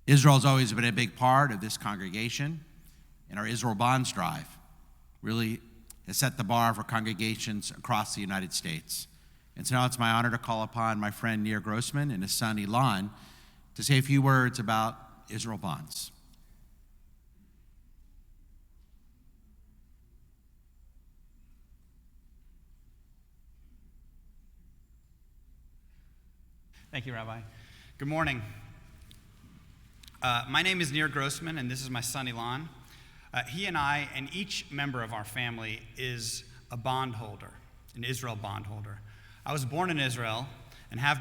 Israel's always been a big part of this congregation, and our Israel Bonds Drive really has set the bar for congregations across the United States. And so now it's my honor to call upon my friend Nir Grossman and his son Elon to say a few words about Israel Bonds. Thank you, Rabbi. Good morning. My name is Nir Grossman, and this is my son, Elon. He and I, and each member of our family, is a bondholder, an Israel bondholder. I was born in Israel and have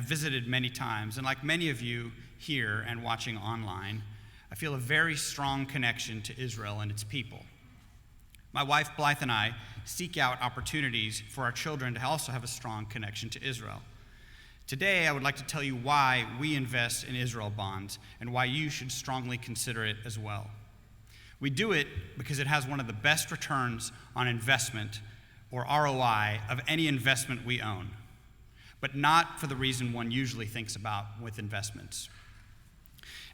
visited many times, and like many of you here and watching online, I feel a very strong connection to Israel and its people. My wife, Beth, and I seek out opportunities for our children to also have a strong connection to Israel. Today, I would like to tell you why we invest in Israel bonds and why you should strongly consider it as well. We do it because it has one of the best returns on investment, or ROI, of any investment we own, but not for the reason one usually thinks about with investments.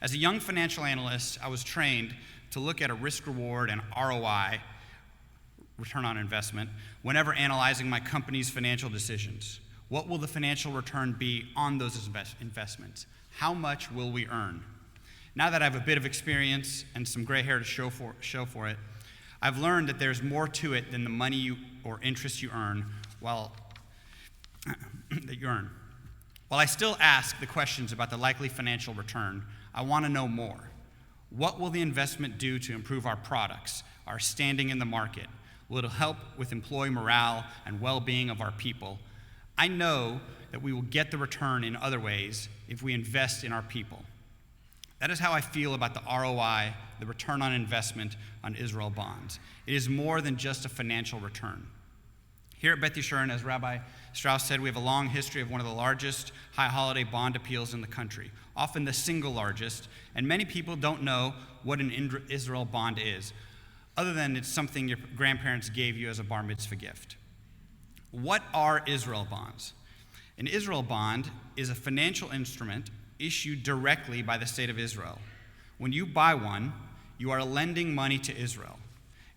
As a young financial analyst, I was trained to look at a risk-reward and ROI, return on investment, whenever analyzing my company's financial decisions. What will the financial return be on those investments? How much will we earn? Now that I have a bit of experience and some gray hair to show for it, I've learned that there's more to it than the money or interest you earn While I still ask the questions about the likely financial return, I want to know more. What will the investment do to improve our products, our standing in the market? Will it help with employee morale and well-being of our people? I know that we will get the return in other ways if we invest in our people. That is how I feel about the ROI, the return on investment on Israel bonds. It is more than just a financial return. Here at Beth Yeshurun, as Rabbi Strauss said, we have a long history of one of the largest high holiday bond appeals in the country, often the single largest, and many people don't know what an Israel bond is, other than it's something your grandparents gave you as a bar mitzvah gift. What are Israel bonds? An Israel bond is a financial instrument issued directly by the state of Israel. When you buy one, you are lending money to Israel.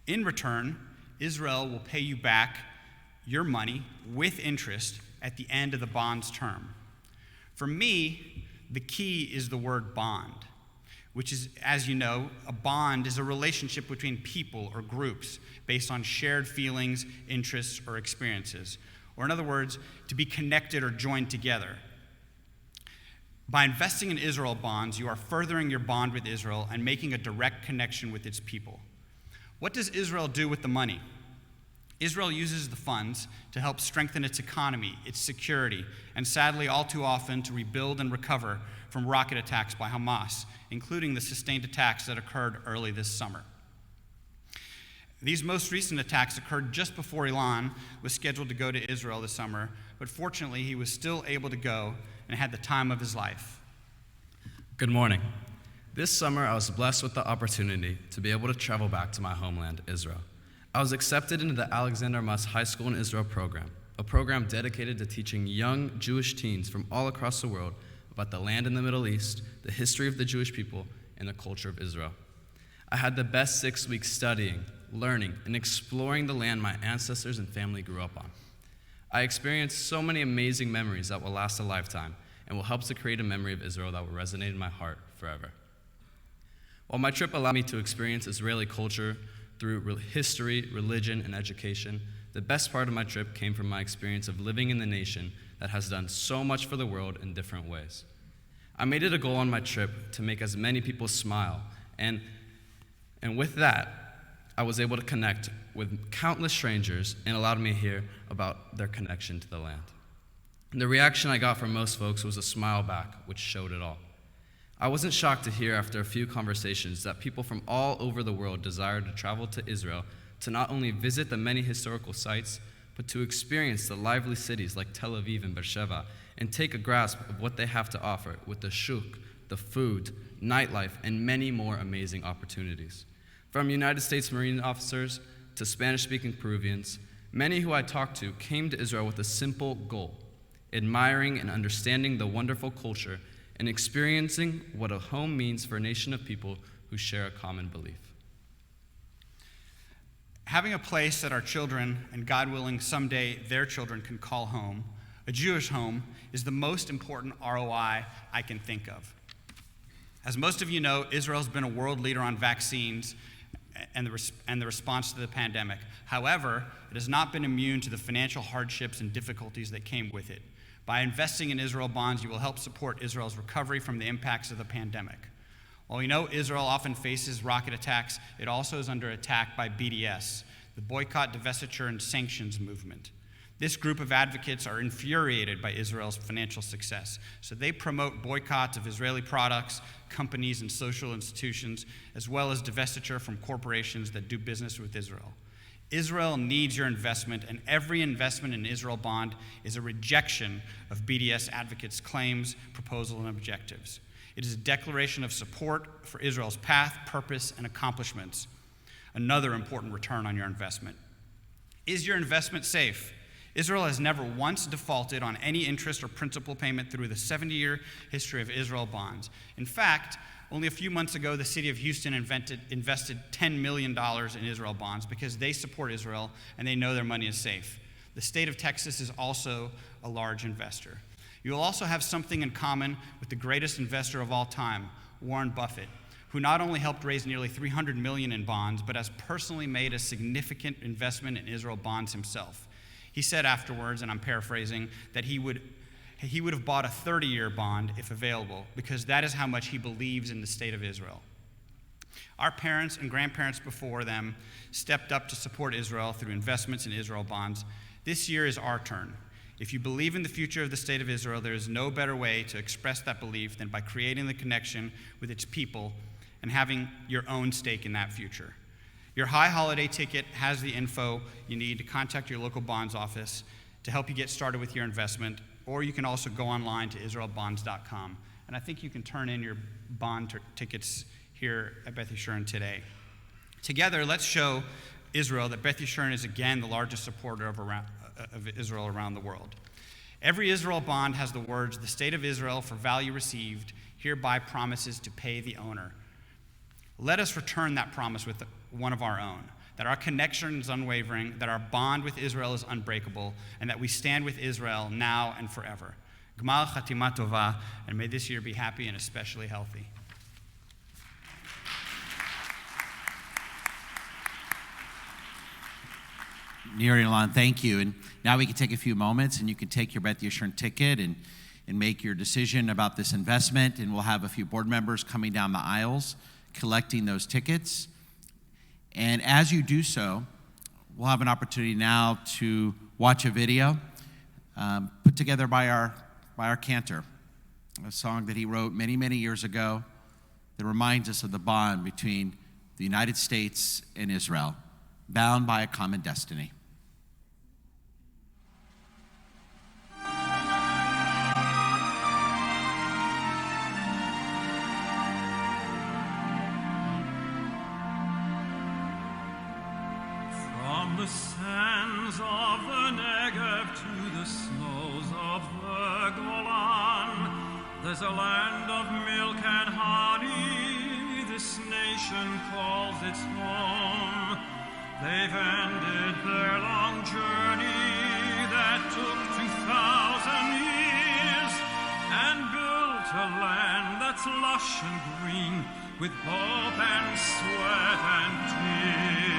In return, Israel will pay you back your money with interest at the end of the bond's term. For me, the key is the word bond, which is, as you know, a bond is a relationship between people or groups based on shared feelings, interests, or experiences. Or in other words, to be connected or joined together. By investing in Israel bonds, you are furthering your bond with Israel and making a direct connection with its people. What does Israel do with the money? Israel uses the funds to help strengthen its economy, its security, and sadly, all too often, to rebuild and recover from rocket attacks by Hamas, including the sustained attacks that occurred early this summer. These most recent attacks occurred just before Elon was scheduled to go to Israel this summer, but fortunately, he was still able to go and had the time of his life. Good morning. This summer, I was blessed with the opportunity to be able to travel back to my homeland, Israel. I was accepted into the Alexander Muss High School in Israel program, a program dedicated to teaching young Jewish teens from all across the world about the land in the Middle East, the history of the Jewish people, and the culture of Israel. I had the best 6 weeks studying, learning, and exploring the land my ancestors and family grew up on. I experienced so many amazing memories that will last a lifetime and will help to create a memory of Israel that will resonate in my heart forever. While my trip allowed me to experience Israeli culture through history, religion, and education, the best part of my trip came from my experience of living in the nation that has done so much for the world in different ways. I made it a goal on my trip to make as many people smile, and with that, I was able to connect with countless strangers and allowed me to hear about their connection to the land. And the reaction I got from most folks was a smile back, which showed it all. I wasn't shocked to hear after a few conversations that people from all over the world desired to travel to Israel to not only visit the many historical sites, but to experience the lively cities like Tel Aviv and Beersheba and take a grasp of what they have to offer with the shuk, the food, nightlife, and many more amazing opportunities. From United States Marine officers to Spanish-speaking Peruvians, many who I talked to came to Israel with a simple goal: admiring and understanding the wonderful culture and experiencing what a home means for a nation of people who share a common belief. Having a place that our children, and God willing, someday their children can call home, a Jewish home, is the most important ROI I can think of. As most of you know, Israel has been a world leader on vaccines and the response to the pandemic. However, it has not been immune to the financial hardships and difficulties that came with it. By investing in Israel bonds, you will help support Israel's recovery from the impacts of the pandemic. While we know Israel often faces rocket attacks, it also is under attack by BDS, the Boycott, Divestiture, and Sanctions movement. This group of advocates are infuriated by Israel's financial success, so they promote boycotts of Israeli products, companies, and social institutions, as well as divestiture from corporations that do business with Israel. Israel needs your investment, and every investment in Israel bond is a rejection of BDS advocates' claims, proposals, and objectives. It is a declaration of support for Israel's path, purpose, and accomplishments. Another important return on your investment. Is your investment safe? Israel has never once defaulted on any interest or principal payment through the 70-year history of Israel bonds. In fact, only a few months ago, the city of Houston invested $10 million in Israel bonds because they support Israel and they know their money is safe. The state of Texas is also a large investor. You will also have something in common with the greatest investor of all time, Warren Buffett, who not only helped raise nearly $300 million in bonds, but has personally made a significant investment in Israel bonds himself. He said afterwards, and I'm paraphrasing, that he would have bought a 30-year bond if available, because that is how much he believes in the state of Israel. Our parents and grandparents before them stepped up to support Israel through investments in Israel bonds. This year is our turn. If you believe in the future of the state of Israel, there is no better way to express that belief than by creating the connection with its people and having your own stake in that future. Your high holiday ticket has the info you need to contact your local bonds office to help you get started with your investment, or you can also go online to israelbonds.com. And I think you can turn in your bond tickets here at Beth Yeshurun today. Together, let's show Israel that Beth Yeshurun is again the largest supporter of Israel around the world. Every Israel bond has the words, "The state of Israel, for value received, hereby promises to pay the owner." Let us return that promise with one of our own, that our connection is unwavering, that our bond with Israel is unbreakable, and that we stand with Israel now and forever. Gmal Chatima Tova, and may this year be happy and especially healthy. Nir and Ilan, thank you. And now we can take a few moments and you can take your Beth Yeshurun ticket and make your decision about this investment. And we'll have a few board members coming down the aisles collecting those tickets. And as you do so, we'll have an opportunity now to watch a video put together by our cantor, a song that he wrote many, many years ago that reminds us of the bond between the United States and Israel, bound by a common destiny. From the sands of the Negev to the snows of the Golan, there's a land of milk and honey, this nation calls its home. They've ended their long journey that took 2,000 years and built a land that's lush and green with hope and sweat and tears.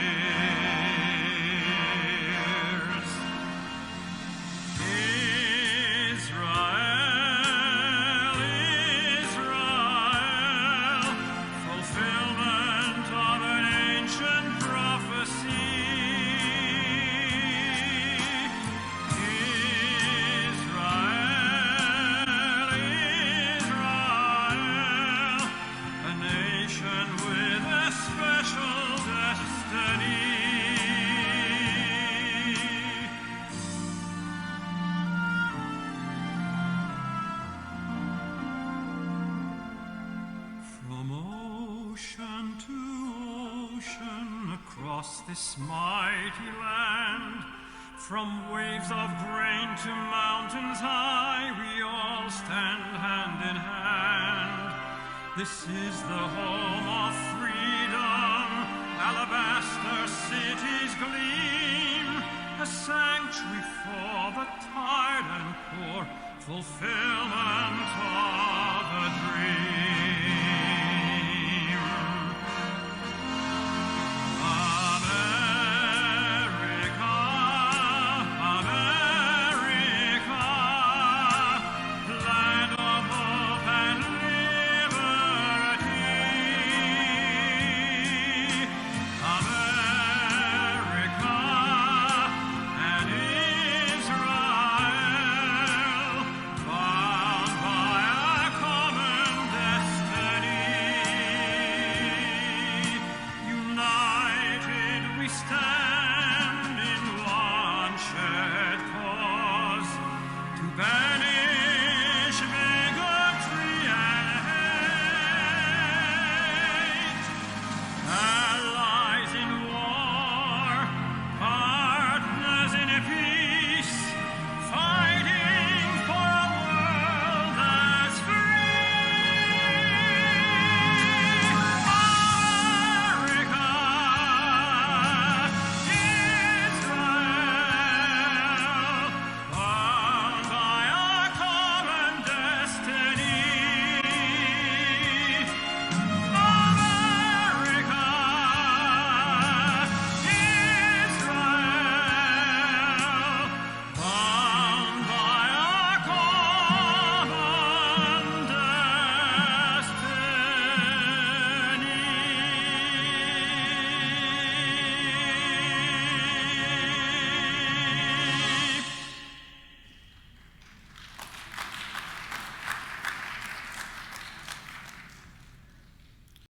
Across this mighty land, From waves of grain to mountains high, we all stand hand in hand. This is the home of freedom, alabaster cities gleam, a sanctuary for the tired and poor, fulfillment of a dream.